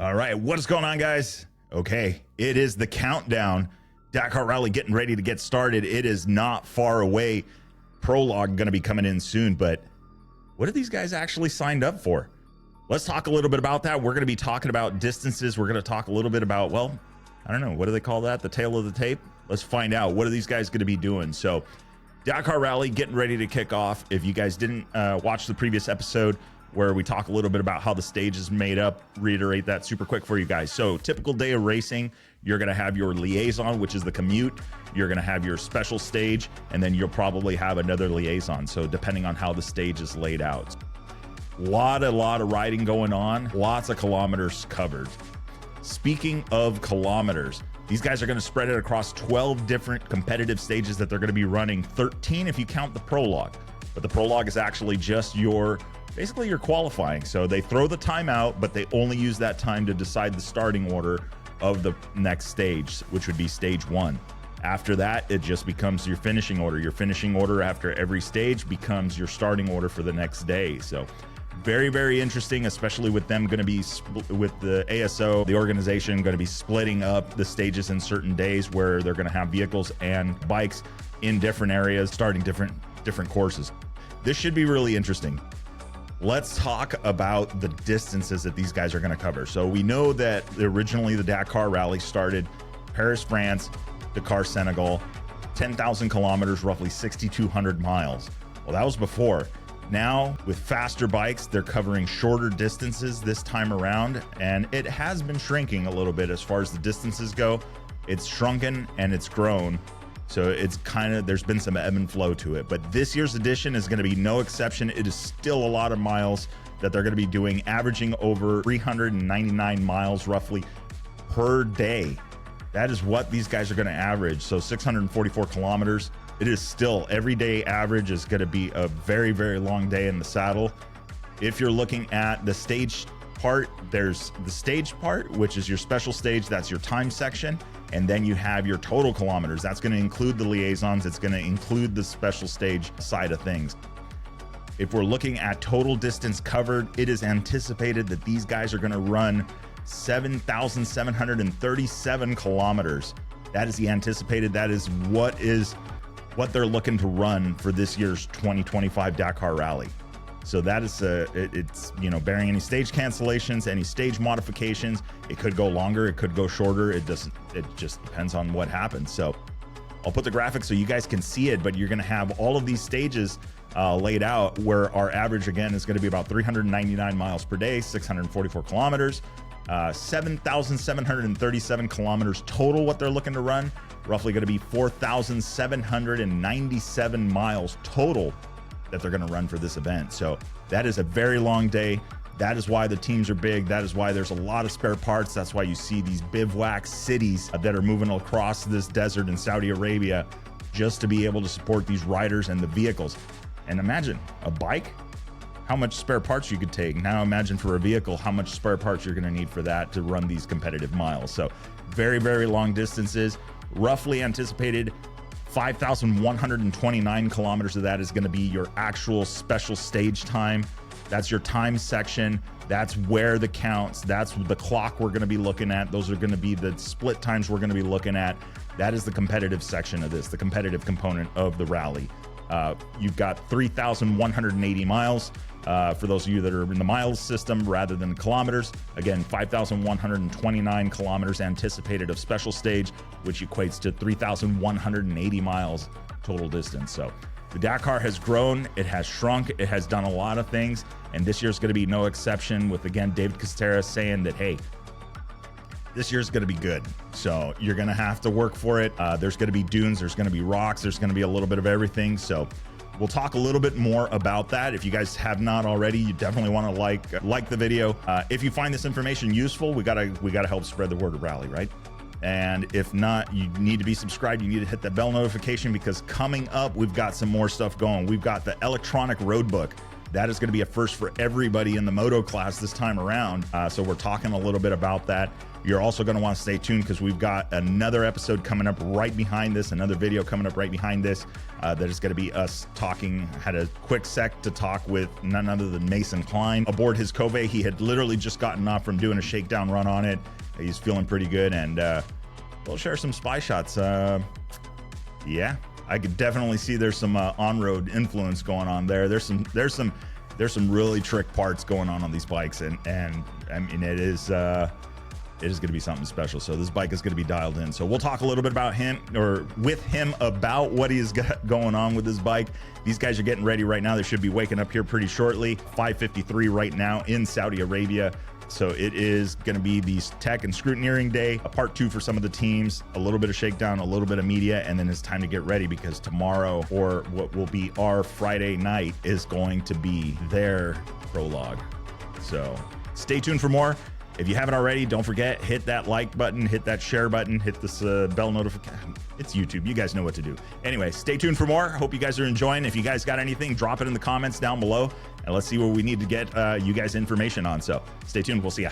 All right, what is going on, guys? Okay, it is the countdown. Dakar Rally getting ready to get started. It is not far away. Prologue going to be coming in soon, but what are these guys actually signed up for? Let's talk a little bit about that. We're going to be talking about distances. We're going to talk a little bit about, well, I don't know, what do they call that? The tail of the tape? Let's find out. What are these guys going to be doing? So Dakar Rally getting ready to kick off. If you guys didn't watch the previous episode where we talk a little bit about how the stage is made up, reiterate that super quick for you guys. So typical day of racing, you're going to have your liaison, which is the commute. You're going to have your special stage, and then you'll probably have another liaison. So depending on how the stage is laid out. A lot of riding going on, lots of kilometers covered. Speaking of kilometers, these guys are going to spread it across 12 different competitive stages that they're going to be running, 13 if you count the prologue. But the prologue is actually just basically your qualifying. So they throw the time out, but they only use that time to decide the starting order of the next stage, which would be stage 1. After that, it just becomes your finishing order. Your finishing order after every stage becomes your starting order for the next day. So very, very interesting, especially with them going to be with the ASO, the organization going to be splitting up the stages in certain days where they're going to have vehicles and bikes in different areas, starting different courses. This should be really interesting. Let's talk about the distances that these guys are going to cover. So we know that originally the Dakar Rally started Paris, France, Dakar, Senegal, 10,000 kilometers, roughly 6,200 miles. Well, that was before. Now, with faster bikes, they're covering shorter distances this time around, and it has been shrinking a little bit as far as the distances go. It's shrunken and it's grown. So it's there's been some ebb and flow to it, but this year's edition is going to be no exception. It is still a lot of miles that they're going to be doing, averaging over 399 miles roughly per day. That is what these guys are going to average. So 644 kilometers. It is still everyday average is going to be a very, very long day in the saddle. If you're looking at the stage part, there's the stage part, which is your special stage. That's your time section. And then you have your total kilometers. That's going to include the liaisons. It's going to include the special stage side of things. If we're looking at total distance covered, it is anticipated that these guys are going to run 7,737 kilometers. That is the anticipated. That is what they're looking to run for this year's 2025 Dakar Rally. So that is it's bearing any stage cancellations, any stage modifications. It could go longer, it could go shorter. It just depends on what happens. So I'll put the graphics so you guys can see it, but you're going to have all of these stages laid out where our average again is going to be about 399 miles per day, 644 kilometers, 7,737 kilometers total. What they're looking to run, roughly going to be 4,797 miles total that they're going to run for this event. So that is a very long day. That is why the teams are big. That is why there's a lot of spare parts. That's why you see these bivouac cities that are moving across this desert in Saudi Arabia just to be able to support these riders and the vehicles. And imagine a bike, how much spare parts you could take. Now imagine for a vehicle, how much spare parts you're going to need for that to run these competitive miles. So very, very long distances, roughly anticipated 5,129 kilometers of that is going to be your actual special stage time. That's your time section. That's where the counts. That's the clock we're going to be looking at. Those are going to be the split times we're going to be looking at. That is the competitive section of this, the competitive component of the rally. You've got 3,180 miles. For those of you that are in the miles system rather than kilometers, again, 5,129 kilometers anticipated of special stage, which equates to 3,180 miles total distance. So the Dakar has grown, it has shrunk, it has done a lot of things, and this year's going to be no exception with, again, David Costera saying that, hey, this year's going to be good. So you're going to have to work for it. There's going to be dunes, there's going to be rocks, there's going to be a little bit of everything. So we'll talk a little bit more about that. If you guys have not already, you definitely want to like the video. If you find this information useful, we gotta help spread the word of Rally, right? And if not, you need to be subscribed. You need to hit that bell notification because coming up, we've got some more stuff going. We've got the electronic roadbook. That is going to be a first for everybody in the moto class this time around. So we're talking a little bit about that. You're also going to want to stay tuned because we've got another episode coming up right behind this, another video coming up right behind this. That is going to be us talking. Had a quick sec to talk with none other than Mason Klein aboard his Cove. He had literally just gotten off from doing a shakedown run on it. He's feeling pretty good, and we'll share some spy shots. Yeah, I could definitely see there's some on-road influence going on there. There's some really trick parts going on these bikes, and I mean it is going to be something special. So this bike is going to be dialed in. So we'll talk a little bit about him, or with him, about what he's got going on with his bike. These guys are getting ready right now. They should be waking up here pretty shortly. 5:53 right now in Saudi Arabia. So it is going to be the tech and scrutineering day, a part 2 for some of the teams, a little bit of shakedown, a little bit of media, and then it's time to get ready because tomorrow, or what will be our Friday night, is going to be their prologue. So stay tuned for more. If you haven't already, don't forget, hit that like button, hit that share button, hit this bell notification. It's YouTube. You guys know what to do. Anyway, stay tuned for more. Hope you guys are enjoying. If you guys got anything, drop it in the comments down below, and let's see what we need to get you guys information on. So stay tuned. We'll see ya.